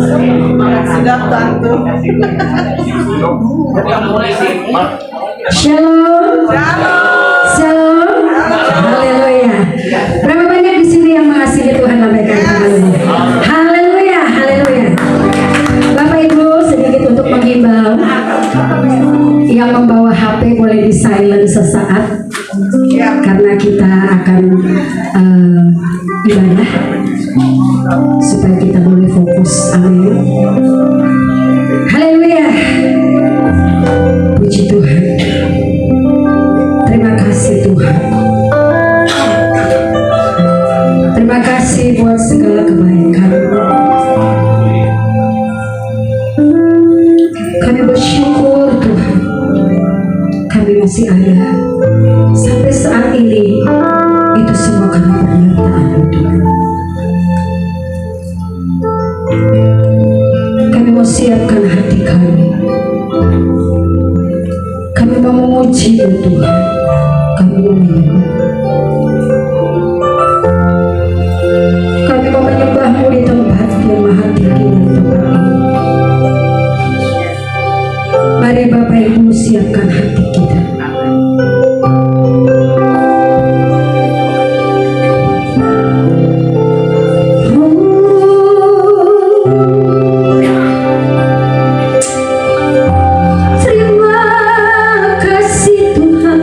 Sudah tentu. Shalom. Shalom. Haleluya. Berapa banyak di sini yang mengasihi Tuhan, lambaikan tangannya. Haleluya, haleluya. Bapak Ibu, sedikit untuk menghimbau, yang membawa HP boleh di silent sesaat, karena kita akan ibadah supaya kita boleh fokus. Amin. Haleluya. Puji Tuhan. Terima kasih Tuhan. Terima kasih buat segala kebaikan. Kami bersyukur Tuhan, kami masih ada sampai saat ini. Itu semua karena penyertaan Tuhan. Kami mau siapkan hati kami. Kami mau memuji Tuhan. Kami mau menyembah. Kami mau menyembah-Mu di tempat yang maha tinggi dan tempat ini. Mari Bapak Ibu siapkan hati kita. Terima kasih Tuhan.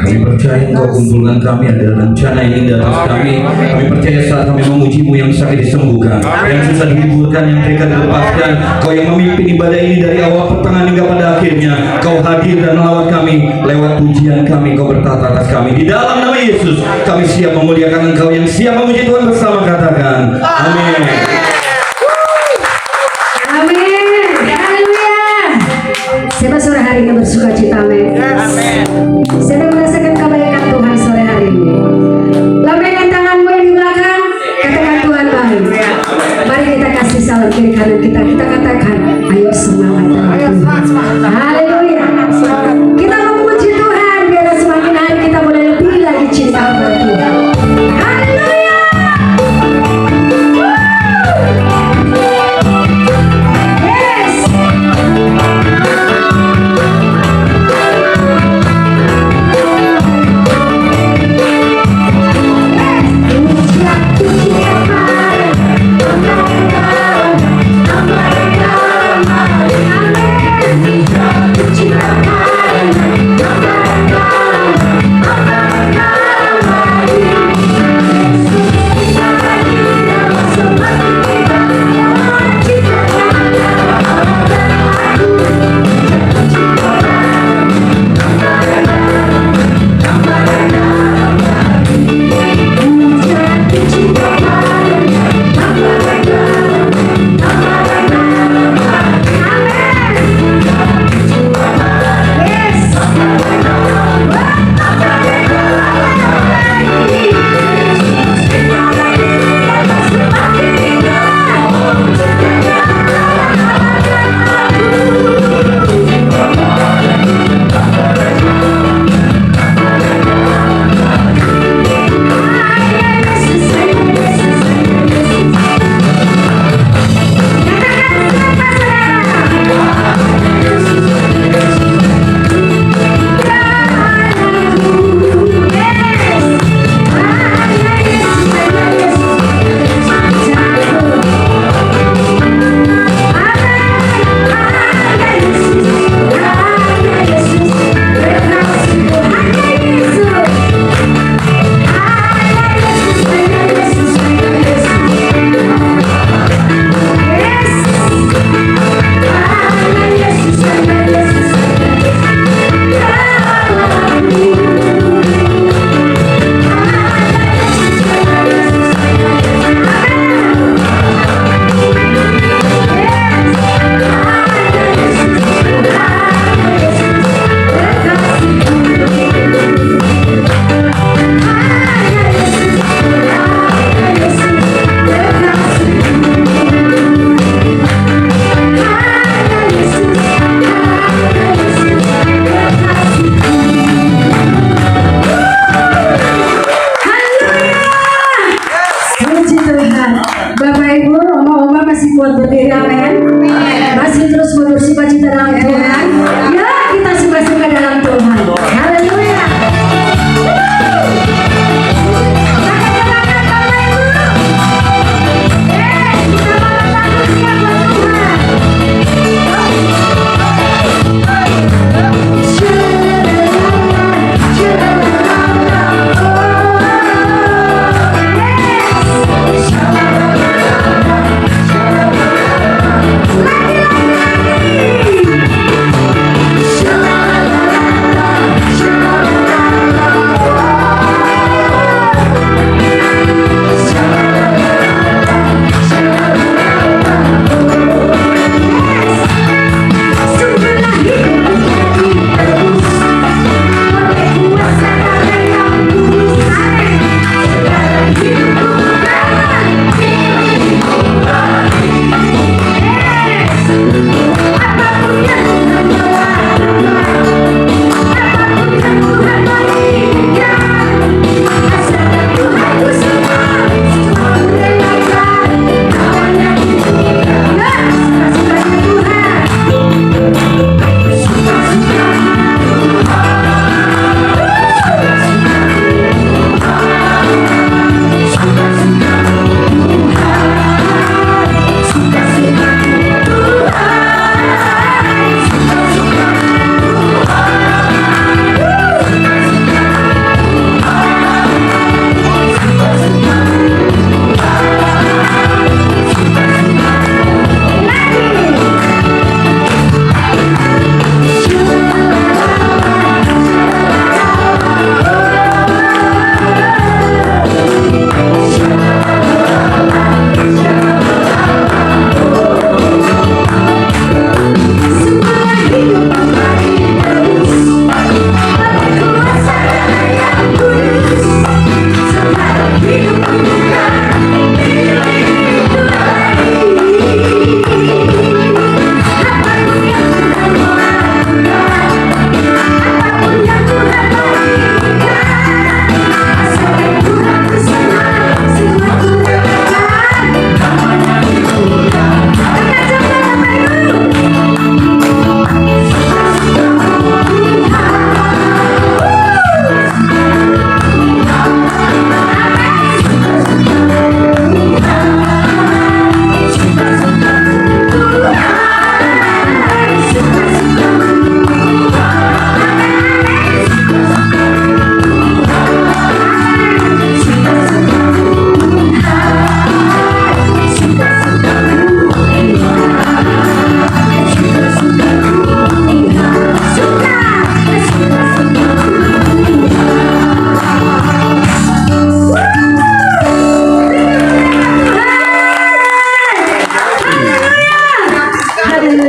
Kami percaya Engkau kumpulkan kami, ada rencana yang indah atas kami. Kami percaya saat kami memuji-Mu yang sakit disembuhkan, yang susah dihiburkan, yang terikat dilepaskan. Kau yang memimpin ibadah ini dari awal pertengahan hingga pada akhirnya. Kau hadir dan melawat kami lewat pujian kami. Kau bertata atas kami. Di dalam nama Yesus kami siap memuliakan Engkau, yang siap memuji Tuhan bersama, katakan amin. Amin. Haleluya. Siapa sore hari ini bersuka cita? Amin. Siapa merasakan kebaikan Tuhan sore hari ini? Lambaikan tanganmu yang di belakang, katakan Tuhan baik. Mari kita kasih salam kiri kanan kita. Kita katakan, ayo semangat dalam Tuhan. Haleluya. Kita memuji Tuhan biar semakin hari kita boleh lebih lagi cinta kepada Tuhan. Haleluya. Yes.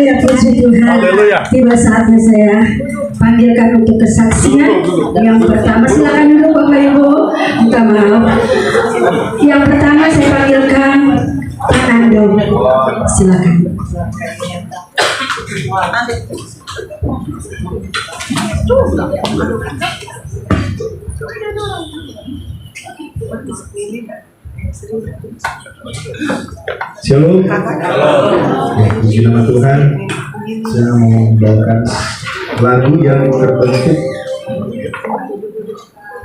Haleluya, puji Tuhan. Haleluya. Tiba saatnya saya panggilkan untuk kesaksian. Yang pertama, silakan dulu Bapak Ibu. Minta maaf. Yang pertama saya panggilkan Pak Ando. Silakan. Shalom. Ya, puji nama Tuhan. Saya mau membawakan lagu yang terbentuk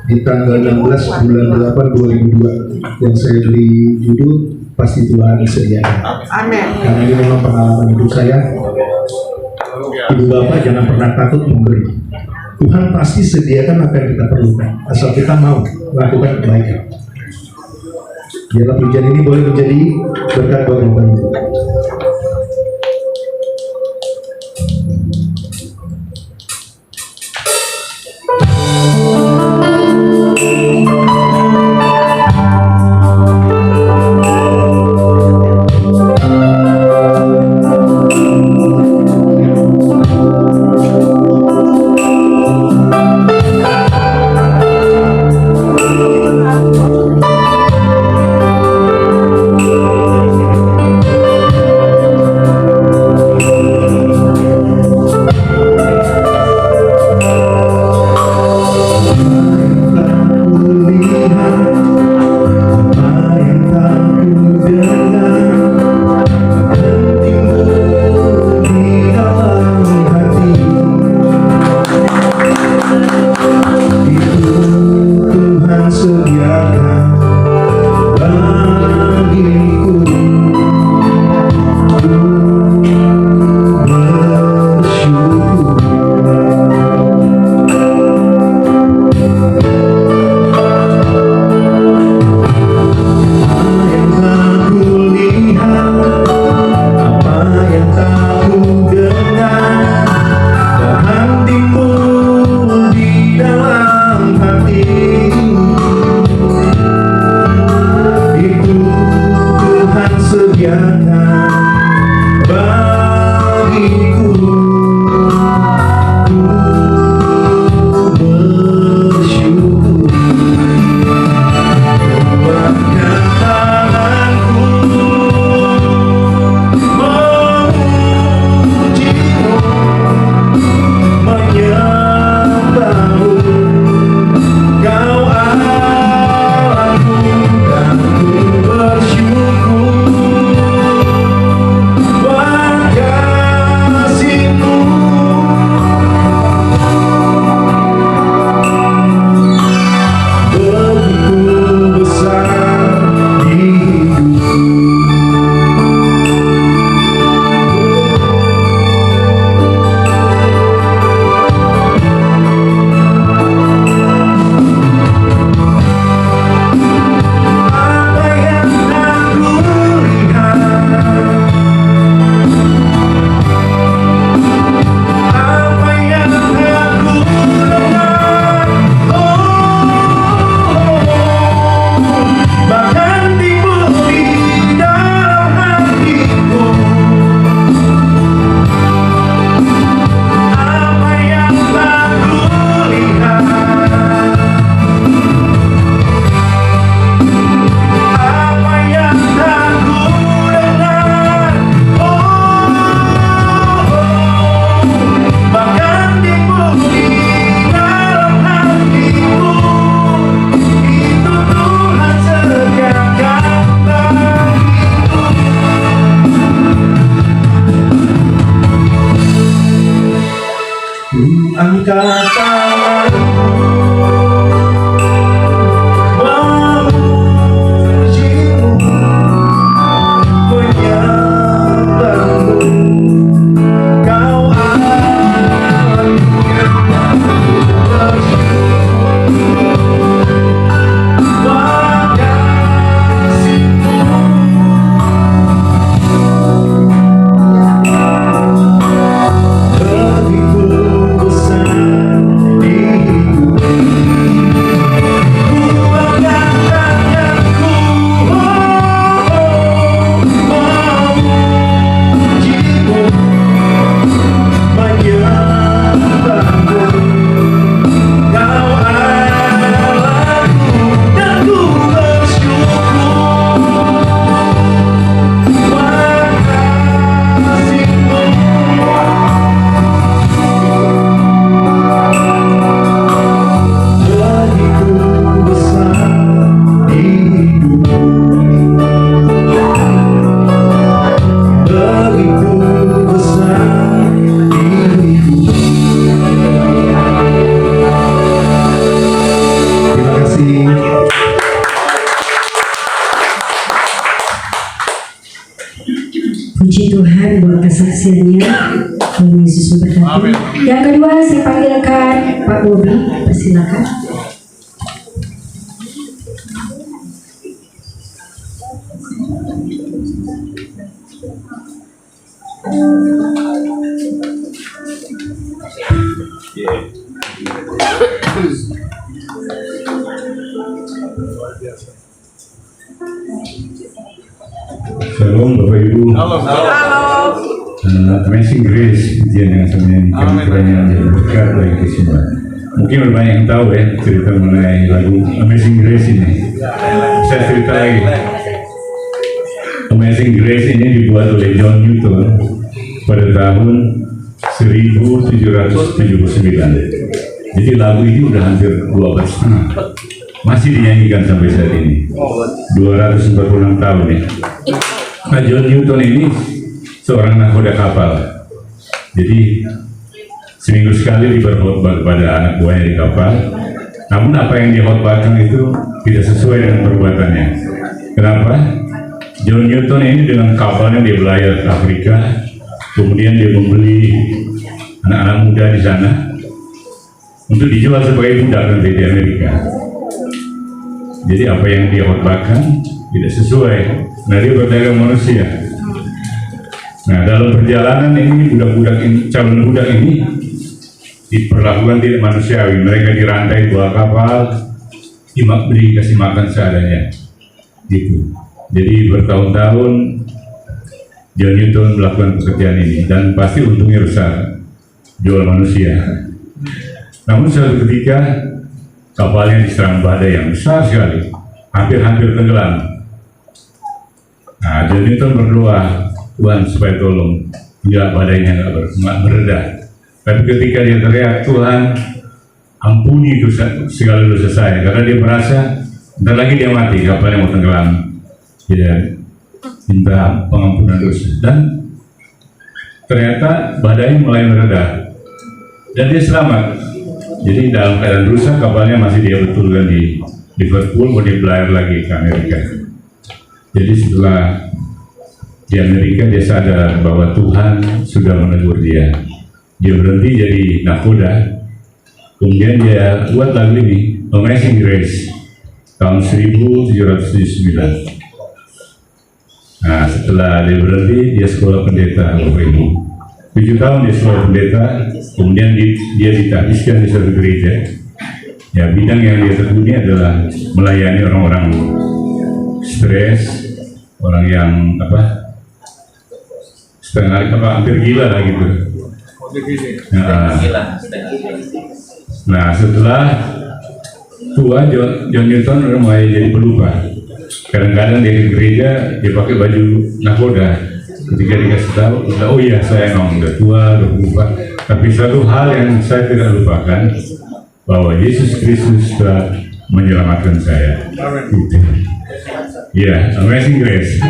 di tanggal 16 bulan 8 2002 yang saya beri judul Pasti Tuhan Sediakan. Amin. Karena ini memang pengalaman hidup saya. Ibu bapak jangan pernah takut memberi. Tuhan pasti sediakan apa yang kita perlukan, asal kita mau lakukan kebaikan. Biarlah pujian ini boleh menjadi berkat buat Bapak Ibu. Angkat tangan memujimu, menyembahmu, Kau Allah yang bersyukur. Tuhan buat kesaksiannya. Tuhan Yesus memberkati. Yang kedua saya panggilkan Pak Bobi, persilakan. Shalom Bapak Ibu. Amazing Grace pujian yang saya nyanyikan kiranya menjadi berkat bagi kita semua. Mungkin banyak yang tahu ya cerita mengenai lagu Amazing Grace ini. Saya cerita lagi. Amazing Grace ini dibuat oleh John Newton pada tahun 1779. Jadi lagu ini udah hampir 2 abad setengah. Masih dinyanyikan sampai saat ini. 246 tahun ya. Nah, John Newton ini seorang nahkoda kapal. Jadi seminggu sekali diberkhotbah kepada anak buahnya di kapal. Namun apa yang dikhotbahkan itu tidak sesuai dengan perbuatannya. Kenapa? John Newton ini dengan kapalnya dia belayar ke Afrika, kemudian dia membeli anak-anak muda di sana untuk dijual sebagai budak nanti di Amerika. Jadi apa yang dia khotbahkan tidak sesuai. Nah, dia berdagang manusia. Nah, dalam perjalanan ini budak-budak ini, calon budak ini diperlakukan tidak manusiawi. Mereka dirantai buah kapal, dikasih makan seadanya. Gitu. Jadi bertahun-tahun John Newton melakukan pekerjaan ini dan pasti untungnya besar, jual manusia. Namun suatu ketika kapalnya diserang badai yang besar sekali, hampir-hampir tenggelam. Nah, John Newton berdoa, Tuhan supaya tolong, biar badainya nggak mereda. Tapi ketika dia teriak, Tuhan ampuni dosa, segala dosa saya, karena dia merasa bentar lagi dia mati, kapalnya mau tenggelam. Dia minta pengampunan dosa dan ternyata badai mulai mereda dan dia selamat. Jadi dalam keadaan rusak kapalnya masih dia betulkan di Liverpool, mau dia belayar lagi ke Amerika. Jadi setelah di Amerika dia sadar bahwa Tuhan sudah menegur dia. Dia berhenti jadi nahkoda. Kemudian dia buat lagu ini, Amazing Grace, tahun 1779. Nah, setelah dia berhenti, dia sekolah pendeta, Bapak Ibu. 7 tahun dia sekolah pendeta, kemudian dia ditabiskan di suatu gereja. Ya, bidang yang dia tekuni adalah melayani orang-orang stres, orang yang hampir gila lah gitu. Nah, setelah tua John Newton udah mulai jadi pelupa. Kadang-kadang dia ke gereja dia pakai baju nahkoda. Ketika dikasih tahu, oh iya saya emang udah tua, udah berubah. Tapi satu hal yang saya tidak lupakan, bahwa Yesus Kristus telah menyelamatkan saya. Gitu. Ya, Amazing Grace.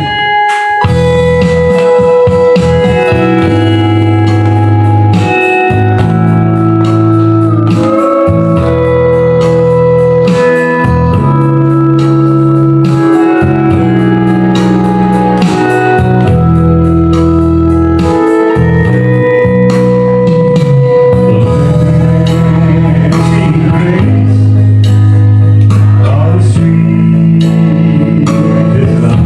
How sweet is love.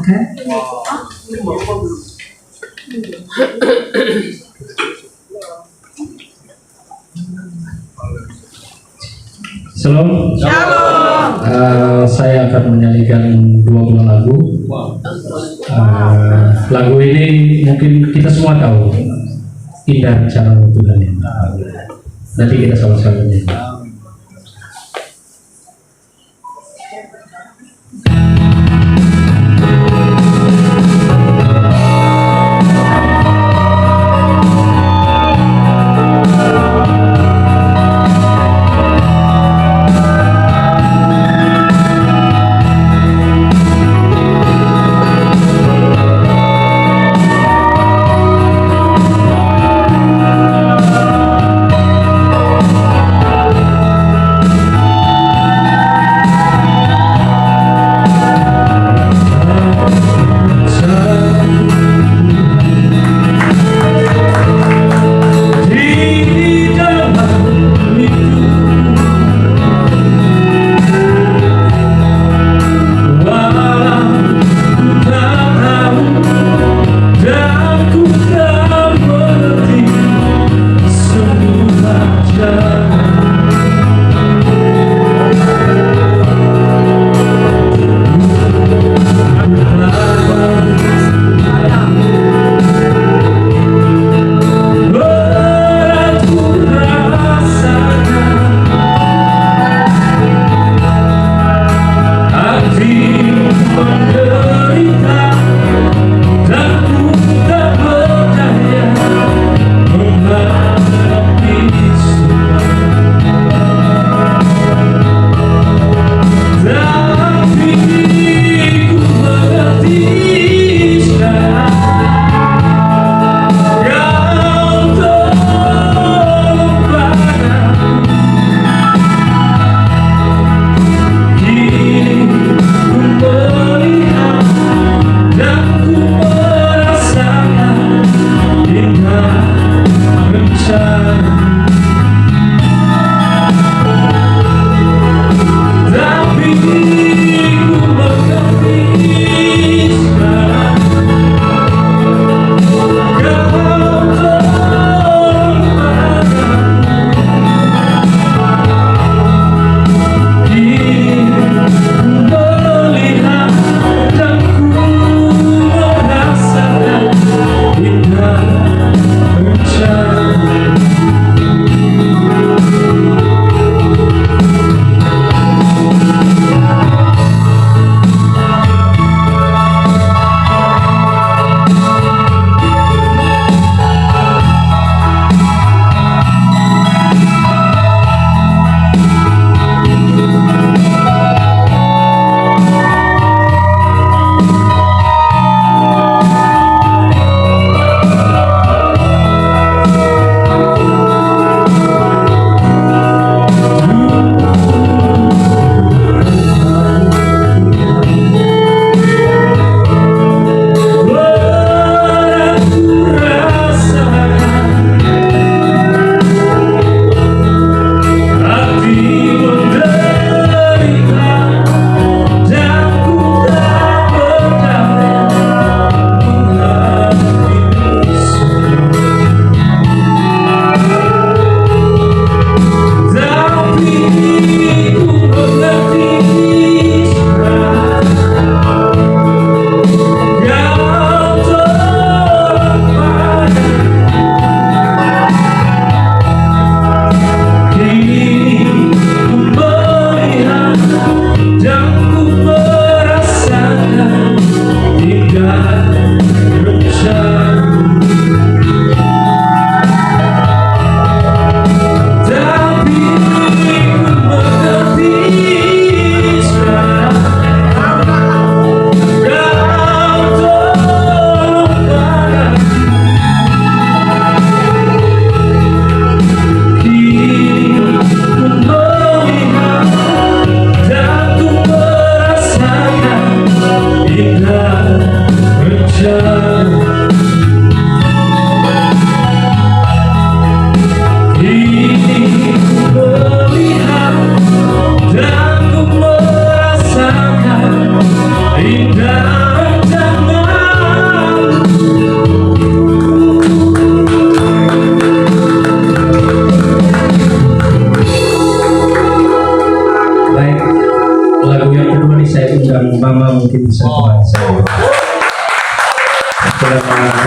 Maka Shalom. Saya akan menyanyikan dua buah lagu. Lagu ini mungkin kita semua tahu, Indah Rencana Tuhan. Nanti kita sama-sama menyanyi. Indah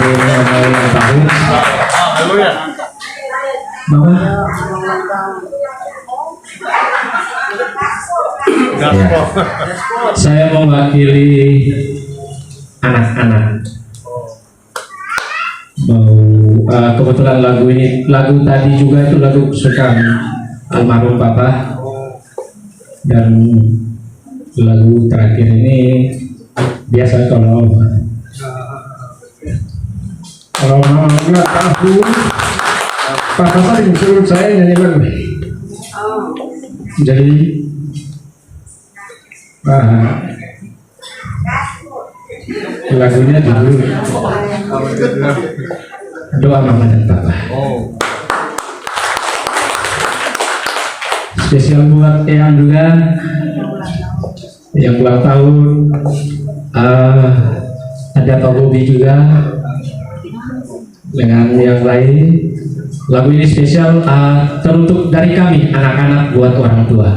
hari ini adalah ulang tahun. Bapak. Ya. Saya mewakili anak-anak. Kebetulan lagu tadi juga itu lagu kesukaan almarhum Papa, dan lagu terakhir ini biasa kalau nggak tahu Papa sering suruh saya nyanyi lagu. Jadi lagunya dulu Doa Mama dan Papa. Spesial buat Eyang juga yang ulang tahun. Ada Pak Bobi juga dengan yang lain. Lagu ini spesial teruntuk dari kami anak-anak buat orang tua.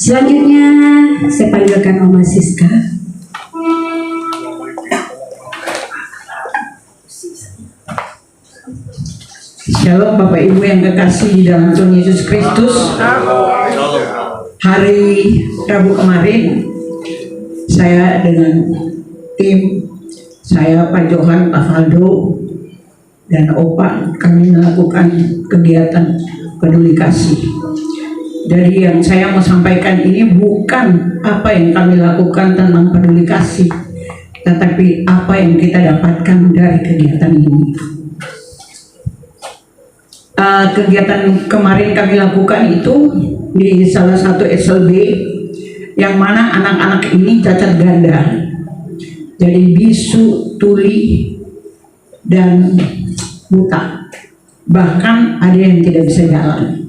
Selanjutnya saya panggilkan Oma Siska. Shalom Bapak Ibu yang kekasih di dalam Tuhan Yesus Kristus. Hari Rabu kemarin saya dengan tim saya, Pak Johan, Pak Faldo, dan Opa, kami melakukan kegiatan peduli kasih. Jadi yang saya mau sampaikan ini bukan apa yang kami lakukan tentang peduli kasih, tetapi apa yang kita dapatkan dari kegiatan ini. Kegiatan kemarin kami lakukan itu di salah satu SLB yang mana anak-anak ini cacat ganda, jadi bisu, tuli, dan buta, bahkan ada yang tidak bisa jalan.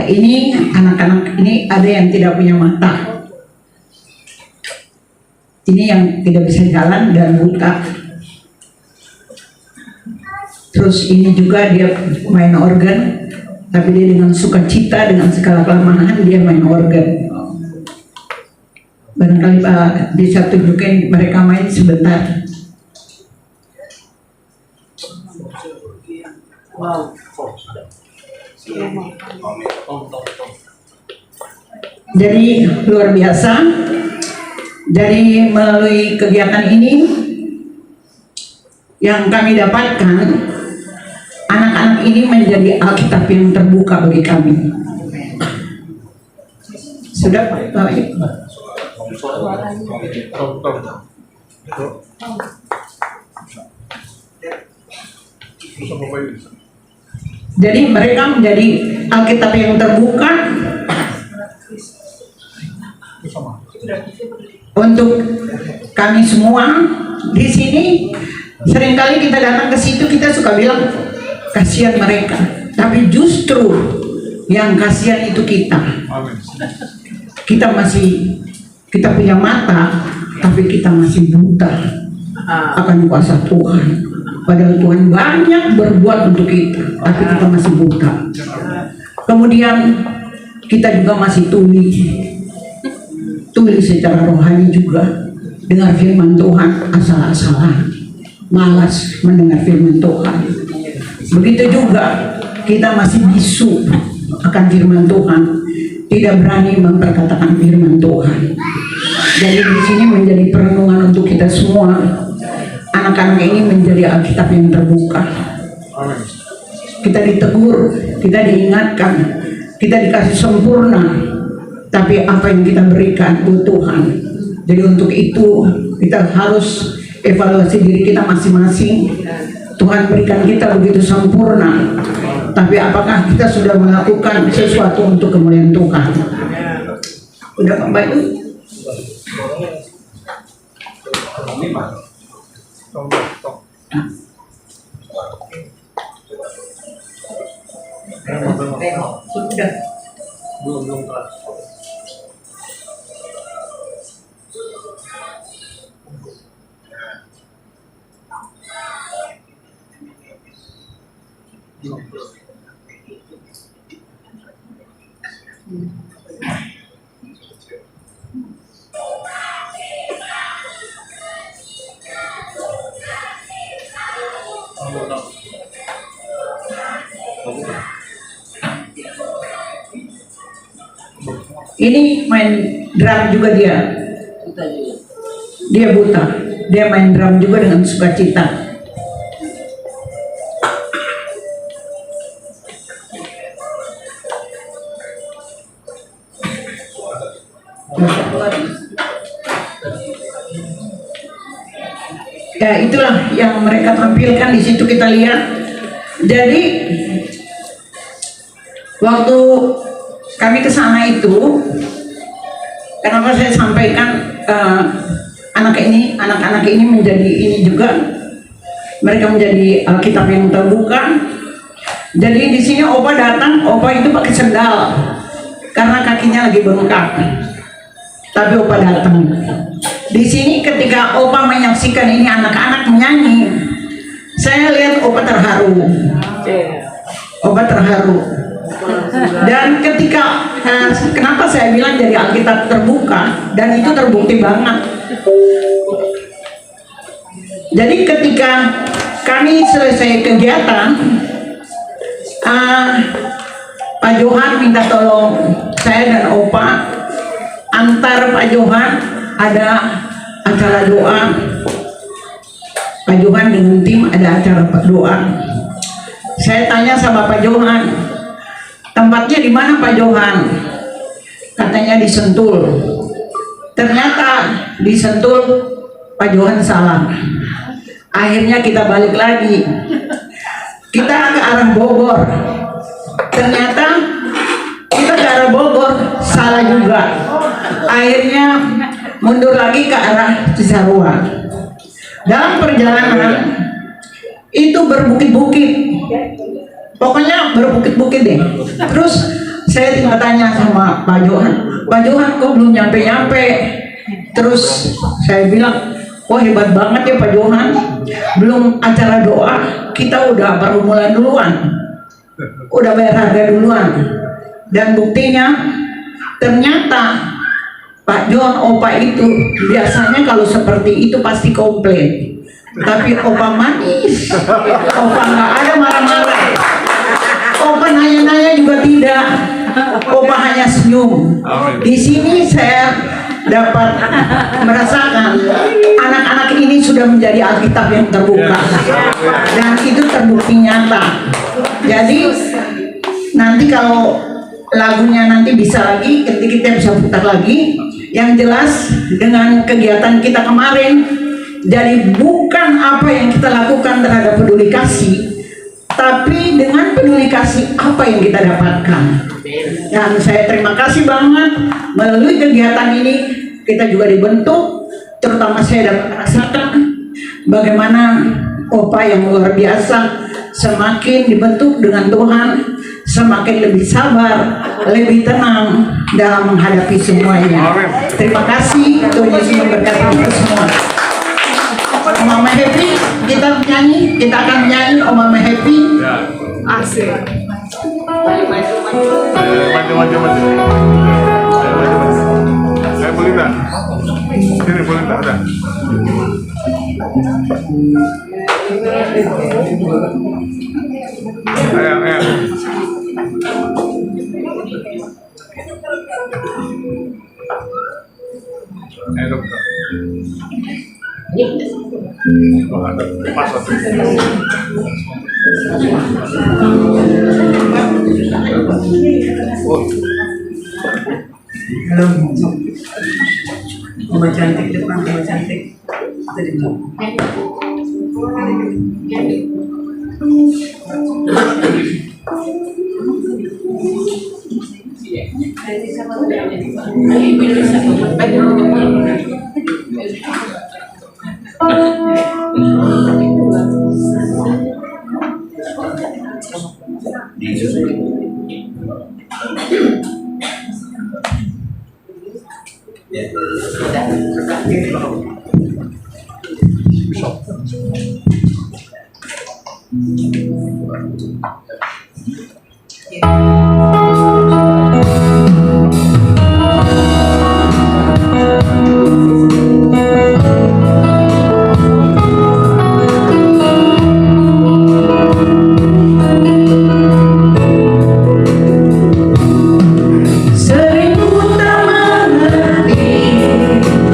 Ini anak-anak ini ada yang tidak punya mata, ini yang tidak bisa jalan dan buta. Terus ini juga dia main organ, tapi dia dengan sukacita, dengan segala kelemahan dia main organ. Barangkali Pak bisa tunjukin mereka main sebentar. Wow. Jadi luar biasa. Jadi melalui kegiatan ini yang kami dapatkan, anak-anak ini menjadi Alkitab yang terbuka bagi kami. Sudah Pak? Jadi mereka menjadi Alkitab yang terbuka untuk kami semua di sini. Seringkali kita datang ke situ, kita suka bilang kasihan mereka, tapi justru yang kasihan itu kita. Kita punya mata, tapi kita masih buta akan kuasa Tuhan. Padahal Tuhan banyak berbuat untuk kita, tapi kita masih buta. Kemudian kita juga masih tuli secara rohani juga, dengar firman Tuhan asal-asalan, malas mendengar firman Tuhan. Begitu juga kita masih bisu akan firman Tuhan, tidak berani memperkatakan firman Tuhan. Jadi di sini menjadi perenungan untuk kita semua. Anak-anak ini menjadi Alkitab yang terbuka. Kita ditegur, kita diingatkan, kita dikasih sempurna. Tapi apa yang kita berikan buat Tuhan. Jadi untuk itu kita harus evaluasi diri kita masing-masing. Tuhan berikan kita begitu sempurna, tapi apakah kita sudah melakukan sesuatu untuk kemuliaan Tuhan? Udah Pak Bayu? Sudah. Belum kelas. Ini main drum juga dia. Dia buta. Dia main drum juga dengan sukacita. Ya itulah yang mereka tampilkan di situ, kita lihat. Jadi waktu kami ke sana itu, kenapa saya sampaikan anak-anak ini menjadi ini juga, mereka menjadi Alkitab yang terbuka. Jadi di sini Opa datang, Opa itu pakai sendal karena kakinya lagi bengkak. Tapi Opa datang. Di sini ketika Opa menyaksikan ini anak-anak menyanyi, saya lihat Opa terharu. Opa terharu. Dan ketika kenapa saya bilang dari Alkitab terbuka dan itu terbukti banget. Jadi ketika kami selesai kegiatan, Pak Johan minta tolong saya dan Opa antar Pak Johan, ada acara doa. Pak Johan dengan tim ada acara doa. Saya tanya sama Pak Johan, tempatnya di mana Pak Johan? Katanya di Sentul. Ternyata di Sentul Pak Johan salah. Akhirnya kita balik lagi. Kita ke arah Bogor. Ternyata kita ke arah Bogor salah juga. Akhirnya mundur lagi ke arah Cisarua. Dalam perjalanan itu berbukit-bukit. Pokoknya berbukit-bukit deh. Terus saya tinggal tanya sama Pak Johan, Pak Johan kok belum nyampe-nyampe? Terus saya bilang, wah hebat banget ya Pak Johan, belum acara doa kita udah perumulan duluan, udah bayar harga duluan. Dan buktinya ternyata Pak John Opa itu biasanya kalau seperti itu pasti komplain, tapi Opa manis, Opa nggak ada marah-marah, Opa nanya-nanya juga tidak, Opa hanya senyum. Di sini saya dapat merasakan anak-anak ini sudah menjadi Alkitab yang terbuka dan itu terbukti nyata. Jadi nanti kalau lagunya nanti bisa lagi, ketika kita bisa putar lagi. Yang jelas dengan kegiatan kita kemarin, jadi bukan apa yang kita lakukan terhadap peduli kasih, tapi dengan peduli kasih apa yang kita dapatkan. Dan saya terima kasih banget melalui kegiatan ini kita juga dibentuk, terutama saya dapat merasakan bagaimana Opa yang luar biasa semakin dibentuk dengan Tuhan, semakin lebih sabar, lebih tenang dalam menghadapi semuanya. Terima kasih, Tuhan Yesus memberkati kita semua. Mama Happy, kita menyanyi, kita akan menyanyi Mama Happy. Asik. Maju. Saya boleh tak? Sini boleh tak? Ada. Ayo. Dokter. Pas satu. Mama cantik depan, Mama cantik. Sering ku tak mengerti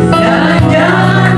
jalan-jalan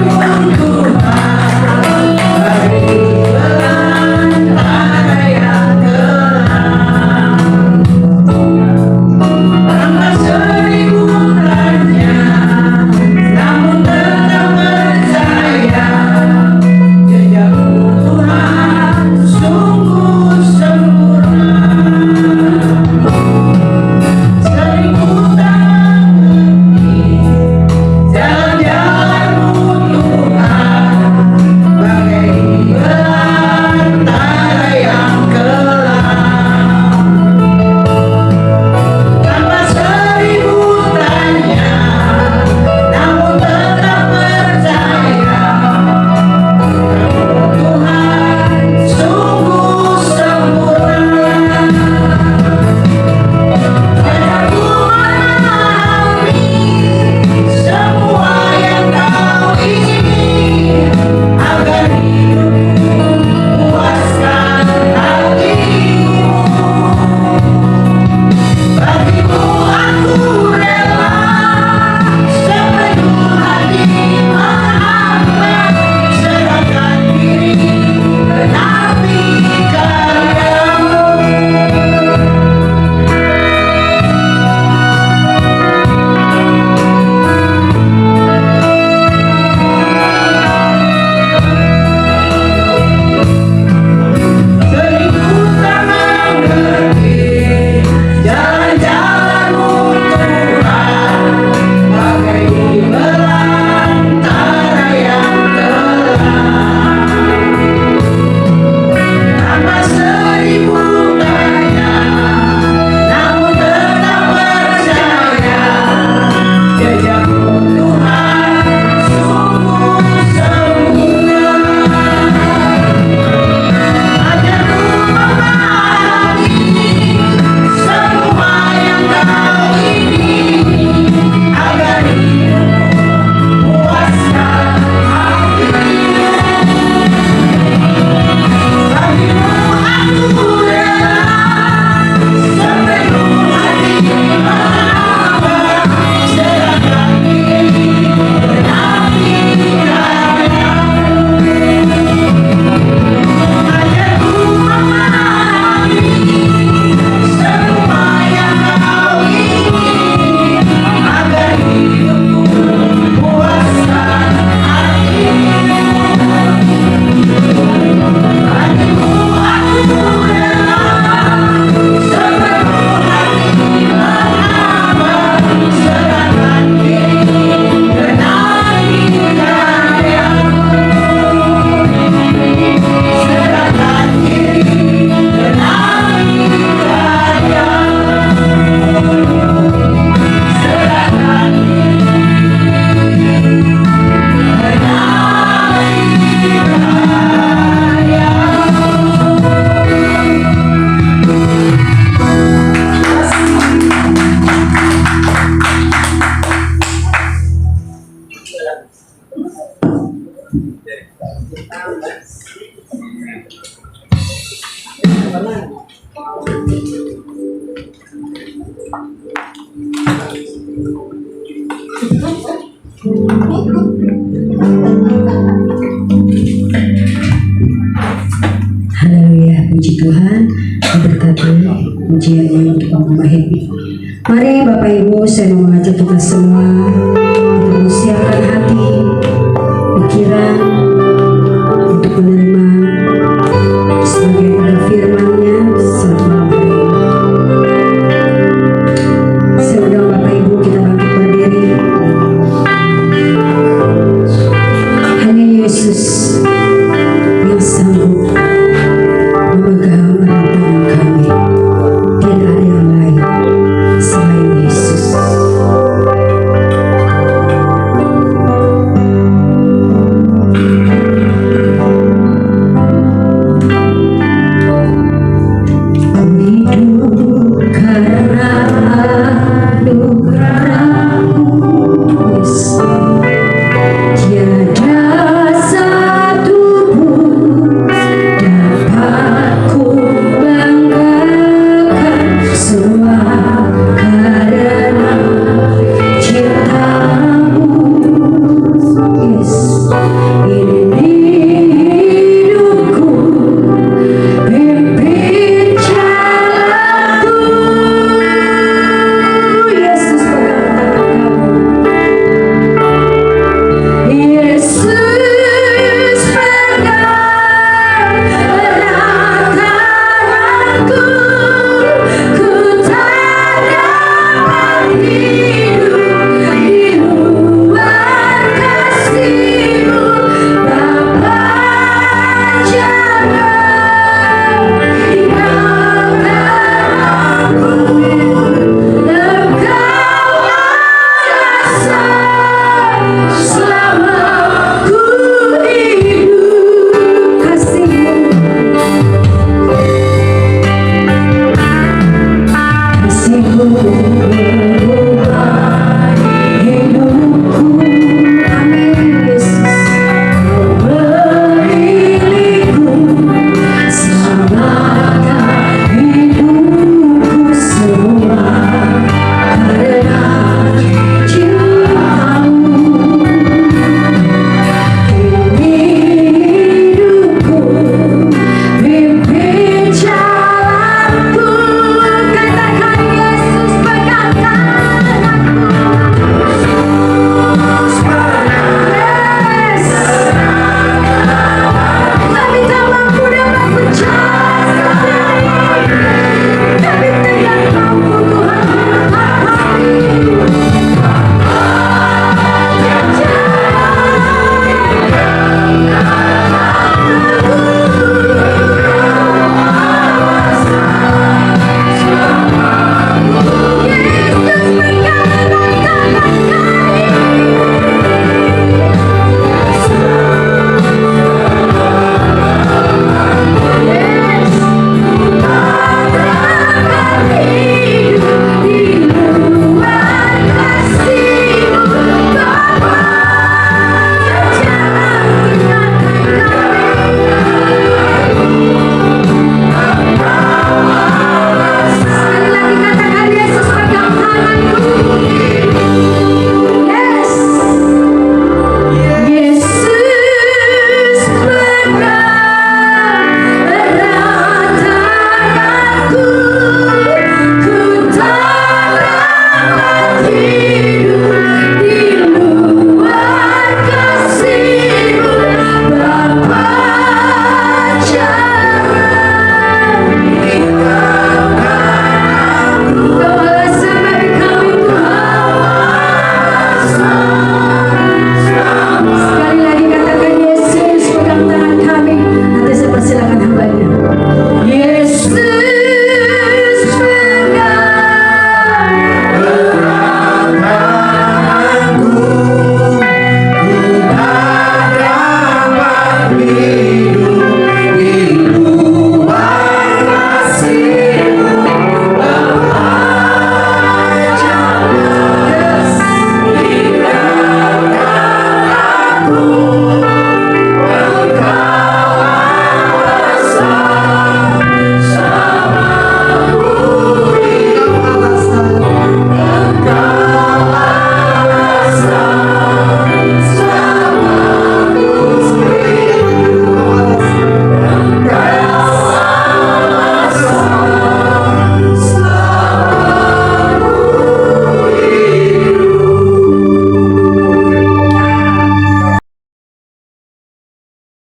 Haleluya, puji Tuhan, diberkati pujiannya untuk Allah. Mari Bapak Ibu, saya mau mengajak kita semua